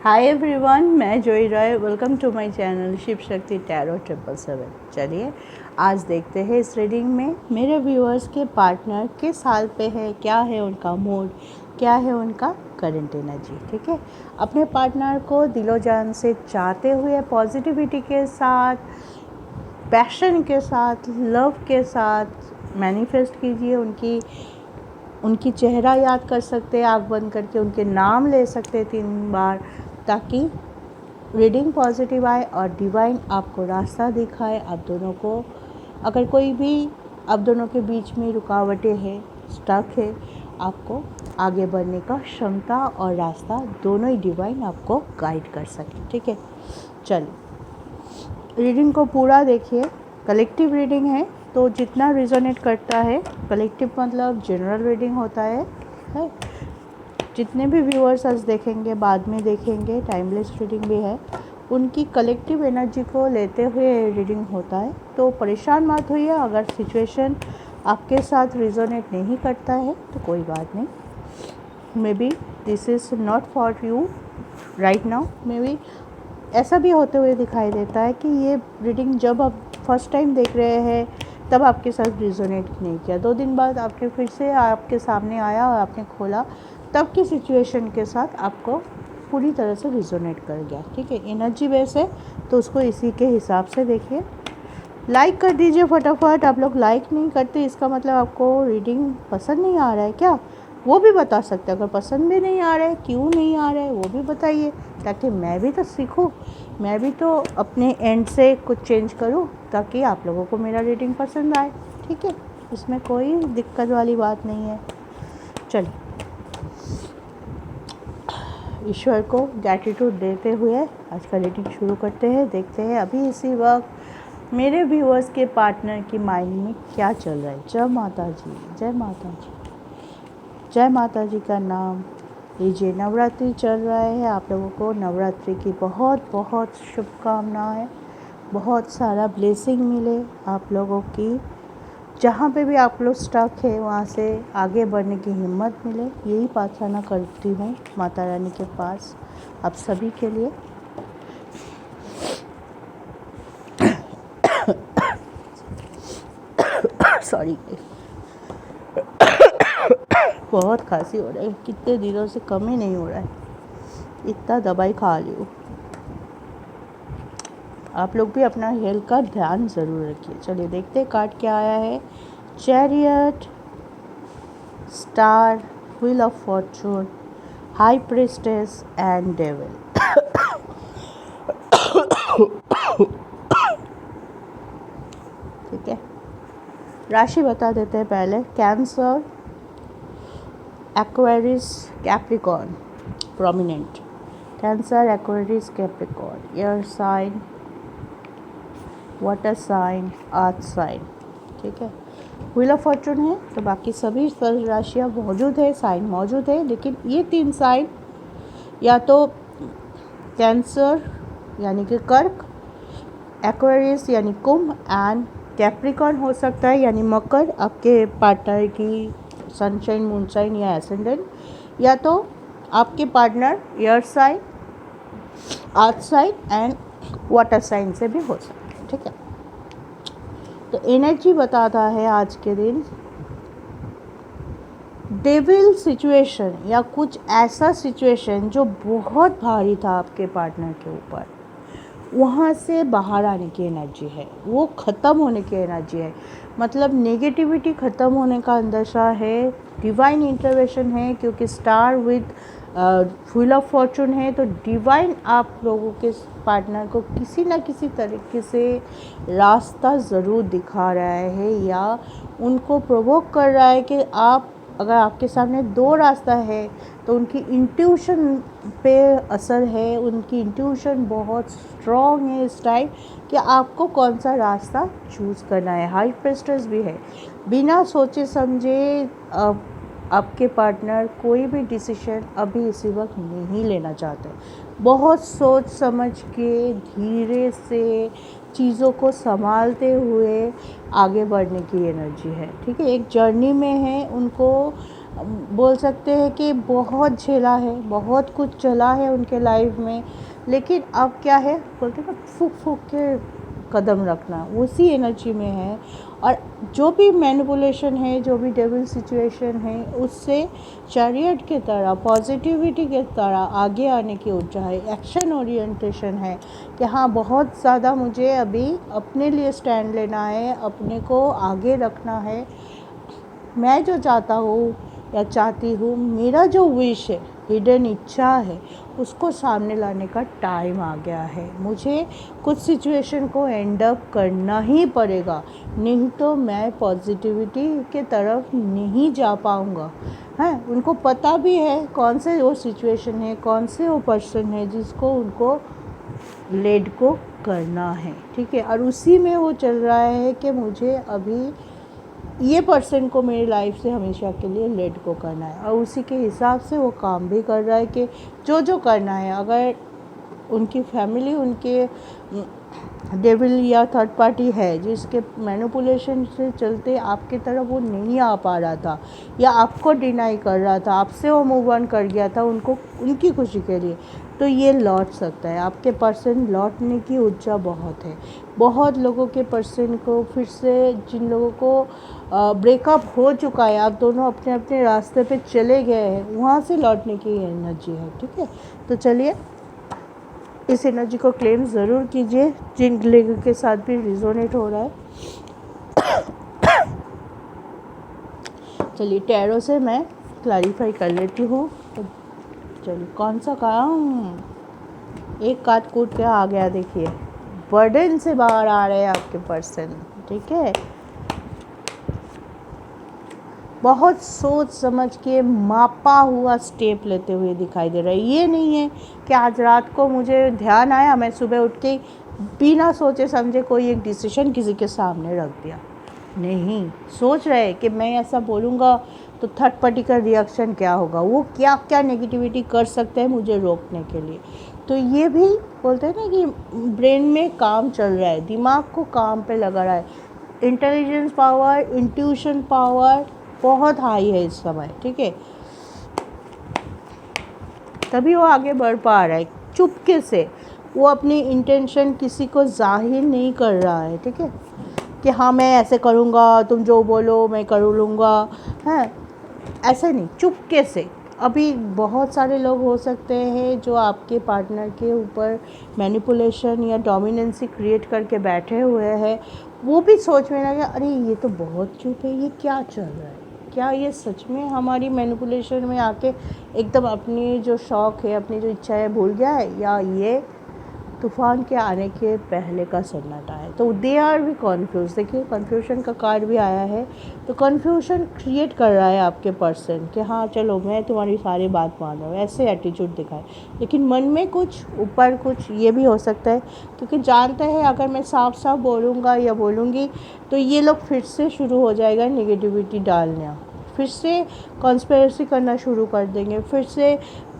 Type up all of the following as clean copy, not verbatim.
हाय everyone, मैं Joyee Roy. Welcome to my channel Shiv Shakti tarot 777। चलिए आज देखते हैं इस रीडिंग में मेरे व्यूअर्स के पार्टनर किस हाल पे है, क्या है उनका मूड, क्या है उनका करंट एनर्जी। ठीक है, अपने पार्टनर को दिलो जान से चाहते हुए पॉजिटिविटी के साथ, पैशन के साथ, लव के साथ मैनिफेस्ट कीजिए। उनकी चेहरा याद कर सकते हैं, आँख बंद करके उनके नाम ले सकते हैं 3 बार, ताकि रीडिंग पॉजिटिव आए और डिवाइन आपको रास्ता दिखाए। आप दोनों को अगर कोई भी आप दोनों के बीच में रुकावटें हैं, स्टक है, आपको आगे बढ़ने का क्षमता और रास्ता दोनों ही डिवाइन आपको गाइड कर सके। ठीक है, चलिए रीडिंग को पूरा देखिए। कलेक्टिव रीडिंग है तो जितना रिजोनेट करता है, कलेक्टिव मतलब जनरल रीडिंग होता है। जितने भी व्यूअर्स आज देखेंगे, बाद में देखेंगे, टाइमलेस रीडिंग भी है, उनकी कलेक्टिव एनर्जी को लेते हुए रीडिंग होता है। तो परेशान मत होइए अगर सिचुएशन आपके साथ रिजोनेट नहीं करता है तो कोई बात नहीं। May be this is not for you right now. May be ऐसा भी होते हुए दिखाई देता है कि ये रीडिंग जब आप फर्स्ट टाइम देख रहे हैं तब आपके साथ रिजोनेट नहीं किया, 2 दिन बाद आपके फिर से आपके सामने आया और आपने खोला, तब की सिचुएशन के साथ आपको पूरी तरह से रिजोनेट कर गया। ठीक है, एनर्जी बेस है तो उसको इसी के हिसाब से देखिए। लाइक कर दीजिए फटाफट। आप लोग लाइक नहीं करते, इसका मतलब आपको रीडिंग पसंद नहीं आ रहा है क्या, वो भी बता सकते हैं। अगर पसंद भी नहीं आ रहा है, क्यों नहीं आ रहा है वो भी बताइए, ताकि मैं भी तो सीखूं, मैं भी तो अपने एंड से कुछ चेंज करूं, ताकि आप लोगों को मेरा रीडिंग पसंद आए। ठीक है, इसमें कोई दिक्कत वाली बात नहीं है। चलिए ईश्वर को ग्रैटिट्यूड देते हुए आज का रीडिंग शुरू करते हैं। देखते हैं अभी इसी वक्त मेरे व्यूअर्स के पार्टनर की माइंड में क्या चल रहा है। जय माता जी, जय माता जी, जय माता जी का नाम लीजिए। नवरात्रि चल रहा है, आप लोगों को नवरात्रि की बहुत बहुत शुभकामनाएं, बहुत सारा ब्लेसिंग मिले आप लोगों की। जहाँ पे भी आप लोग स्टक है वहाँ से आगे बढ़ने की हिम्मत मिले, यही प्रार्थना करती हूँ माता रानी के पास आप सभी के लिए। सॉरी, बहुत खांसी हो रही है, कितने दिनों से कम ही नहीं हो रहा है, इतना दवाई खा ली हूँ। आप लोग भी अपना हेल्थ का ध्यान ज़रूर रखिए। चलिए देखते हैं कार्ड क्या आया है। Chariot, star, wheel of fortune, high priestess and devil. ठीक है, राशि बता देते हैं पहले। Cancer, Aquarius, Capricorn prominent. Cancer, Aquarius, Capricorn, air sign, water sign, earth sign. ठीक है, व्हील ऑफ फॉर्चून है तो बाकी सभी राशियाँ मौजूद है, साइन मौजूद है, लेकिन ये 3 साइन या तो कैंसर यानी कि कर्क, एक्वेरियस यानी कुंभ एंड कैप्रिकॉर्न हो सकता है यानी मकर, आपके पार्टनर की सनशाइन, मूनशाइन या एसेंडेंट, या तो आपके partner air sign, earth sign and water sign से भी हो सकता है। ठीक है, तो एनर्जी बताता है आज के दिन डेविल सिचुएशन या कुछ ऐसा सिचुएशन जो बहुत भारी था आपके पार्टनर के ऊपर, वहाँ से बाहर आने की एनर्जी है, वो ख़त्म होने की एनर्जी है। मतलब नेगेटिविटी ख़त्म होने का अंदेशा है, डिवाइन इंटरवेंशन है, क्योंकि star with wheel of Fortune है तो डिवाइन आप लोगों के पार्टनर को किसी न किसी तरीके से रास्ता ज़रूर दिखा रहा है या उनको प्रोवोक कर रहा है कि आप, अगर आपके सामने 2 रास्ता है तो उनकी इंट्यूशन पे असर है, उनकी इंट्यूशन बहुत स्ट्रॉन्ग है इस टाइम कि आपको कौन सा रास्ता चूज़ करना है। हाई प्रेस्टेस भी है, बिना सोचे समझे आपके पार्टनर कोई भी डिसीजन अभी इसी वक्त नहीं लेना चाहते, बहुत सोच समझ के धीरे से चीज़ों को संभालते हुए आगे बढ़ने की एनर्जी है। ठीक है, एक जर्नी में है, उनको बोल सकते हैं कि बहुत झेला है, बहुत कुछ चला है उनके लाइफ में, लेकिन अब क्या है, बोलते हैं ना, फूक फूक के कदम रखना, उसी एनर्जी में है। और जो भी मैनिपुलेशन है, जो भी डेविल सिचुएशन है, उससे चैरियट की तरह, पॉजिटिविटी की तरह आगे आने की ऊर्जा है, एक्शन ओरिएंटेशन है कि हाँ, बहुत ज़्यादा मुझे अभी अपने लिए स्टैंड लेना है, अपने को आगे रखना है। मैं जो चाहता हूँ या चाहती हूँ, मेरा जो विश है, हिडन इच्छा है, उसको सामने लाने का टाइम आ गया है। मुझे कुछ सिचुएशन को एंड अप करना ही पड़ेगा, नहीं तो मैं पॉजिटिविटी के तरफ नहीं जा पाऊँगा। हैं, उनको पता भी है कौन से वो सिचुएशन है, कौन से वो पर्सन है जिसको उनको लेट को करना है, ठीक है। और उसी में वो चल रहा है कि मुझे अभी ये पर्सन को मेरी लाइफ से हमेशा के लिए लेट को करना है, और उसी के हिसाब से वो काम भी कर रहा है कि जो जो करना है। अगर उनकी फैमिली उनके डेविल या थर्ड पार्टी है जिसके मैनिपुलेशन से चलते आपकी तरफ वो नहीं आ पा रहा था, या आपको डिनाई कर रहा था, आपसे वो मूव ऑन कर गया था उनको उनकी खुशी के लिए, तो ये लौट सकता है। आपके पर्सन लौटने की ऊर्जा बहुत है। बहुत लोगों के पर्सन को फिर से, जिन लोगों को ब्रेकअप हो चुका है, आप दोनों अपने अपने रास्ते पे चले गए हैं, वहाँ से लौटने की एनर्जी है, ठीक है। तो चलिए, इस एनर्जी को क्लेम ज़रूर कीजिए जिन लोगों के साथ भी रिजोनेट हो रहा है। चलिए, टैरो से मैं क्लैरिफाई कर लेती हूँ। तो चलिए, कौन सा काम, एक काट कूट के आ गया, देखिए, बर्डन से बाहर आ रहे हैं आपके पर्सन, ठीक है। बहुत सोच समझ के मापा हुआ स्टेप लेते हुए दिखाई दे रहा है। ये नहीं है कि आज रात को मुझे ध्यान आया, मैं सुबह उठ के बिना सोचे समझे कोई एक डिसीजन किसी के सामने रख दिया। नहीं, सोच रहे कि मैं ऐसा बोलूँगा तो थर्ड पार्टी का रिएक्शन क्या होगा, वो क्या क्या नेगेटिविटी कर सकते हैं मुझे रोकने के लिए। तो ये भी बोलते हैं ना कि ब्रेन में काम चल रहा है, दिमाग को काम पे लगा रहा है। इंटेलिजेंस पावर, इंट्यूशन पावर बहुत हाई है इस समय, ठीक है। तभी वो आगे बढ़ पा रहा है। चुपके से वो अपनी इंटेंशन किसी को जाहिर नहीं कर रहा है, ठीक है, कि हाँ मैं ऐसे करूँगा, तुम जो बोलो मैं कर लूँगा, है ऐसे नहीं, चुपके से। अभी बहुत सारे लोग हो सकते हैं जो आपके पार्टनर के ऊपर मैनिपुलेशन या डोमिनेंसी क्रिएट करके बैठे हुए हैं। वो भी सोच में लगे, अरे ये तो बहुत चुप है, ये क्या चल रहा है, क्या ये सच में हमारी मैनिपुलेशन में आके एकदम अपनी जो शौक़ है, अपनी जो इच्छा है भूल गया है, या ये तूफ़ान के आने के पहले का सन्नाटा है। तो दे आर भी कन्फ्यूज। देखिए, कन्फ्यूजन का कार्ड भी आया है, तो कन्फ्यूजन क्रिएट कर रहा है आपके पर्सन कि हाँ चलो मैं तुम्हारी सारी बात मान रहा हूँ, ऐसे एटीट्यूड दिखाए, लेकिन मन में कुछ, ऊपर कुछ ये भी हो सकता है, क्योंकि जानते हैं अगर मैं साफ साफ बोलूँगा या बोलूँगी तो ये लोग फिर से शुरू हो जाएगा नेगेटिविटी डालना, फिर से कॉन्स्पिरेसी करना शुरू कर देंगे, फिर से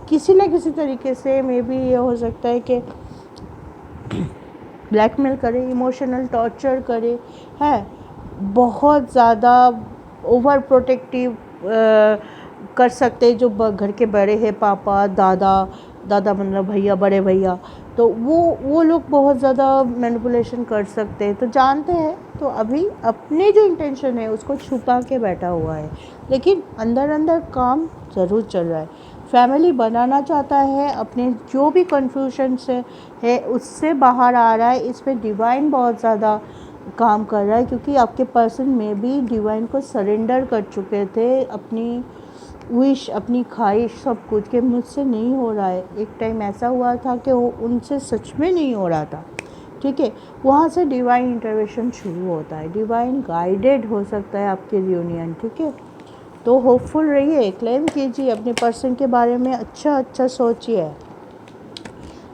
किसी न किसी तरीके से। मे बी ये हो सकता है कि ब्लैकमेल करे, इमोशनल टॉर्चर करे, है बहुत ज़्यादा ओवर प्रोटेक्टिव कर सकते जो घर के बड़े हैं, पापा, दादा मतलब भैया, बड़े भैया, तो वो लोग बहुत ज़्यादा मैनिपुलेशन कर सकते हैं। तो जानते हैं, तो अभी अपने जो इंटेंशन है उसको छुपा के बैठा हुआ है, लेकिन अंदर अंदर काम ज़रूर चल रहा है। फैमिली बनाना चाहता है, अपने जो भी कन्फ्यूजन से है उससे बाहर आ रहा है। इस पर डिवाइन बहुत ज़्यादा काम कर रहा है, क्योंकि आपके पर्सन में भी डिवाइन को सरेंडर कर चुके थे, अपनी विश, अपनी ख्वाहिश, सब कुछ, कि मुझसे नहीं हो रहा है। एक टाइम ऐसा हुआ था कि वो उनसे सच में नहीं हो रहा था, ठीक है। वहाँ से डिवाइन इंटरवेंशन शुरू होता है, डिवाइन गाइडेड हो सकता है आपके रियूनियन, ठीक है। तो होपफुल रहिए, क्लेम कीजिए अपने पर्सन के बारे में, अच्छा सोचिए।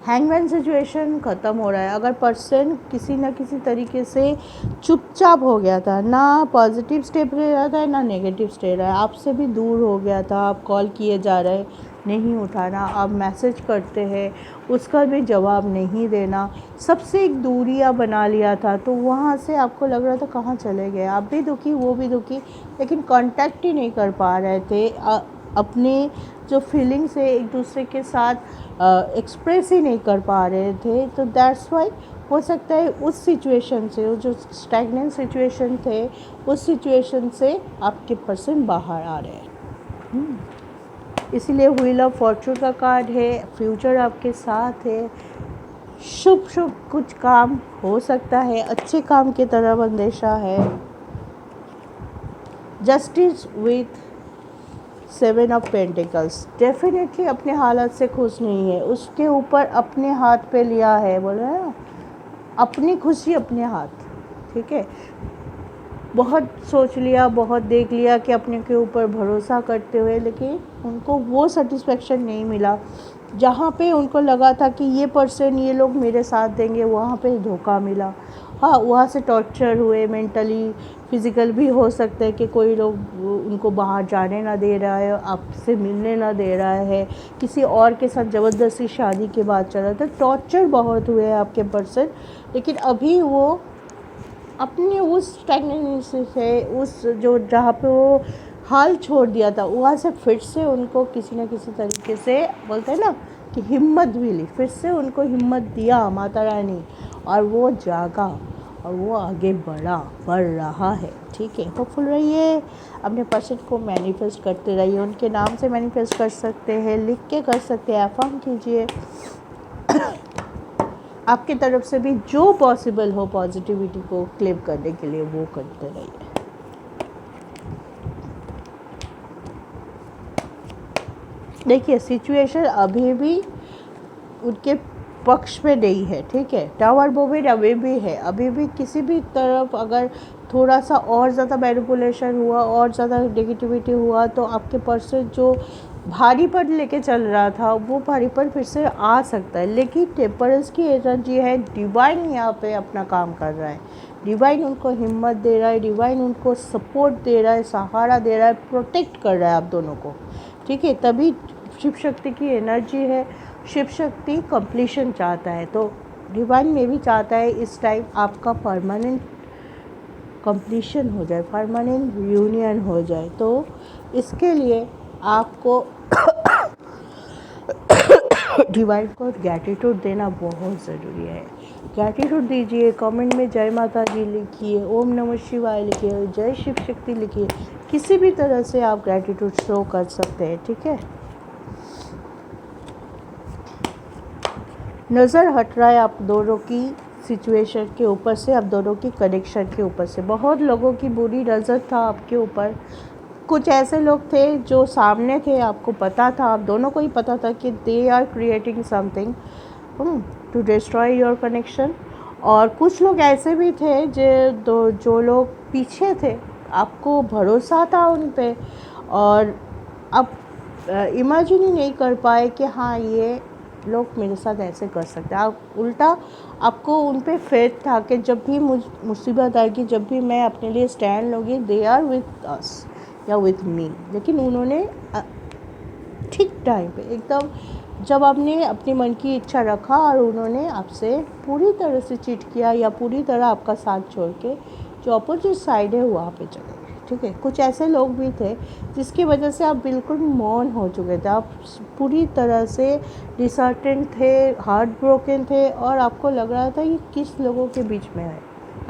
हैंगमैन सिचुएशन ख़त्म हो रहा है। अगर पर्सन किसी न किसी तरीके से चुपचाप हो गया था, ना पॉजिटिव स्टेप ले रहा था ना नेगेटिव स्टेप रहा है, आपसे भी दूर हो गया था, आप कॉल किए जा रहे नहीं उठाना, आप मैसेज करते हैं उसका भी जवाब नहीं देना, सबसे एक दूरियां बना लिया था। तो वहाँ से आपको लग रहा था कहाँ चले गए, आप भी दुखी वो भी दुखी, लेकिन कांटेक्ट ही नहीं कर पा रहे थे, अपने जो फीलिंग्स है एक दूसरे के साथ एक्सप्रेस ही नहीं कर पा रहे थे। तो दैट्स वाई हो सकता है उस सिचुएशन से, वो जो स्टैग्नेंट सिचुएशन थे उस सिचुएशन से आपके पर्सन बाहर आ रहे हैं। इसीलिए व्हील ऑफ फॉर्चून का कार्ड है, फ्यूचर आपके साथ है, शुभ शुभ कुछ काम हो सकता है, अच्छे काम की तरफ अंदेशा है। Justice with 7 of pentacles, definitely अपने हालत से खुश नहीं है, उसके ऊपर अपने हाथ पे लिया है, बोल रहे हैं ना, अपनी खुशी अपने हाथ, ठीक है। बहुत सोच लिया, बहुत देख लिया कि अपने के ऊपर भरोसा करते हुए, लेकिन उनको वो सेटिस्फेक्शन नहीं मिला। जहाँ पे उनको लगा था कि ये पर्सन, ये लोग मेरे साथ देंगे, वहाँ पे धोखा मिला। हाँ, वहाँ से टॉर्चर हुए, मेंटली फिज़िकल भी हो सकता है कि कोई लोग उनको बाहर जाने ना दे रहा है, आपसे मिलने ना दे रहा है, किसी और के साथ ज़बरदस्ती शादी के बाद चला था, टॉर्चर बहुत हुए हैं आपके पर्सन। लेकिन अभी वो अपने उस स्टैग्नेंसी से, उस जो जहाँ पे वो हाल छोड़ दिया था, वहाँ से फिर से उनको किसी न किसी तरीके से, बोलते हैं ना कि हिम्मत मिली, फिर से उनको हिम्मत दिया माता रानी, और वो जागा और वो आगे बढ़ रहा है, ठीक है। होपफुल रहिए, अपने पर्सन को मैनिफेस्ट करते रहिए, उनके नाम से मैनिफेस्ट कर सकते हैं, लिख के कर सकते हैं, अफर्म कीजिए। आपकी तरफ से भी जो पॉसिबल हो पॉजिटिविटी को क्लेम करने के लिए वो करते रहिए। देखिए सिचुएशन अभी भी उनके पक्ष में नहीं है, ठीक है। टावर मूवमेंट अभी भी है, अभी भी किसी भी तरफ अगर थोड़ा सा और ज़्यादा मैनिपुलेशन हुआ और ज़्यादा नेगेटिविटी हुआ तो आपके पर्सन जो भारीपन लेके चल रहा था वो भारीपन फिर से आ सकता है। लेकिन टेम्परेंस की एनर्जी है, डिवाइन यहाँ पे अपना काम कर रहा है, डिवाइन उनको हिम्मत दे रहा है, डिवाइन उनको सपोर्ट दे रहा है, सहारा दे रहा है, प्रोटेक्ट कर रहा है आप दोनों को, ठीक है। तभी शिव शक्ति की एनर्जी है, शिव शक्ति कंप्लीशन चाहता है, तो डिवाइन में भी चाहता है इस टाइम आपका परमानेंट कंप्लीशन हो जाए, परमानेंट यूनियन हो जाए। तो इसके लिए आपको डिवाइन को ग्रैटिट्यूड देना बहुत ज़रूरी है। ग्रैटिट्यूड दीजिए, कमेंट में जय माता दी लिखिए, ओम नमः शिवाय लिखिए, जय शिव शक्ति लिखिए, किसी भी तरह से आप ग्रैटिट्यूड शो कर सकते हैं, ठीक है। नज़र हट रहा है आप दोनों की सिचुएशन के ऊपर से, आप दोनों की कनेक्शन के ऊपर से। बहुत लोगों की बुरी नज़र था आपके ऊपर, कुछ ऐसे लोग थे जो सामने थे, आपको पता था, आप दोनों को ही पता था कि they are creating something to destroy your connection. और कुछ लोग ऐसे भी थे जो लोग पीछे थे, आपको भरोसा था उन पे, और आप इमेजिन ही नहीं कर पाए कि हाँ ये लोग मेरे साथ ऐसे कर सकते हैं। आप उल्टा आपको उन पे फेथ था कि जब भी मुसीबत आएगी, जब भी मैं अपने लिए स्टैंड लूँगी, दे आर विथ अस या विथ मी। लेकिन उन्होंने ठीक टाइम पे एकदम, जब आपने अपने मन की इच्छा रखा और उन्होंने आपसे पूरी तरह से चीट किया या पूरी तरह आपका साथ छोड़ के जो अपोजिट साइड है वहाँ पे चले गए, ठीक है। कुछ ऐसे लोग भी थे जिसकी वजह से आप बिल्कुल मौन हो चुके थे, आप पूरी तरह से डिसर्टेंट थे, हार्ट ब्रोकन थे, और आपको लग रहा था ये किस लोगों के बीच में है।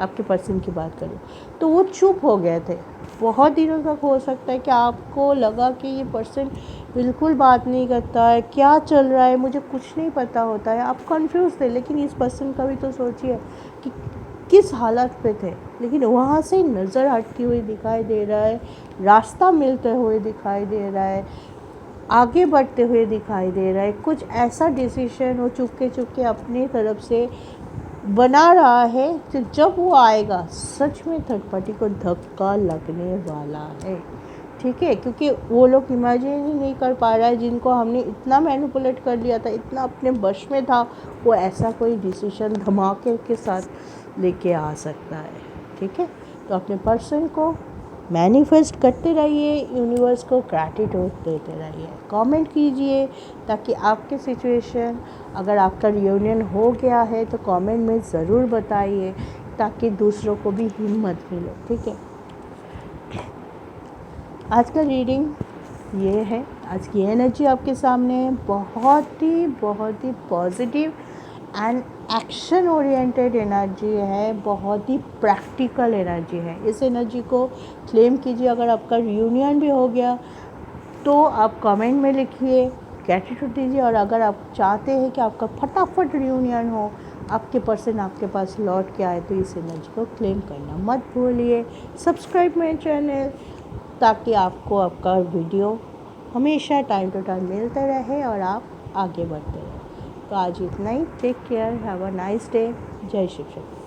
आपके पर्सन की बात करूँ तो वो चुप हो गए थे बहुत दिनों तक। हो सकता है कि आपको लगा कि ये पर्सन बिल्कुल बात नहीं करता है, क्या चल रहा है मुझे कुछ नहीं पता होता है, आप कंफ्यूज थे। लेकिन इस पर्सन का भी तो सोचिए कि किस हालत पे थे, लेकिन वहाँ से नज़र हटती हुई दिखाई दे रहा है, रास्ता मिलते हुए दिखाई दे रहा है, आगे बढ़ते हुए दिखाई दे रहा है। कुछ ऐसा डिसीजन वो चुपके अपनी तरफ से बना रहा है कि जब वो आएगा सच में थर्ड पार्टी को धक्का लगने वाला है, ठीक है। क्योंकि वो लोग इमेजिन ही नहीं कर पा रहा है, जिनको हमने इतना मैनिपुलेट कर लिया था, इतना अपने वश में था, वो ऐसा कोई डिसीजन धमाके के साथ लेके आ सकता है, ठीक है। तो अपने पर्सन को मैनिफेस्ट करते रहिए, यूनिवर्स को ग्रैटिट्यूड देते रहिए, कमेंट कीजिए ताकि आपके सिचुएशन, अगर आपका रियूनियन हो गया है तो कमेंट में ज़रूर बताइए ताकि दूसरों को भी हिम्मत मिले। ठीक है, आज का रीडिंग ये है, आज की एनर्जी आपके सामने है, बहुत ही positive and action oriented energy है, बहुत ही प्रैक्टिकल एनर्जी है। इस एनर्जी को क्लेम कीजिए। अगर आपका रियूनियन भी हो गया तो आप कमेंट में लिखिए, ग्रैटिट्यूड दीजिए। और अगर आप चाहते हैं कि आपका फटाफट रियूनियन हो, आपके पर्सन आपके पास लौट के आए, तो इस एनर्जी को क्लेम करना मत भूलिए। सब्सक्राइब मेरे चैनल ताकि आपको आपका वीडियो हमेशा टाइम टू टाइम मिलते रहे और आप आगे बढ़ते रहे। तो आज इतना ही। Take care, have a nice day. जय शिव शक्ति।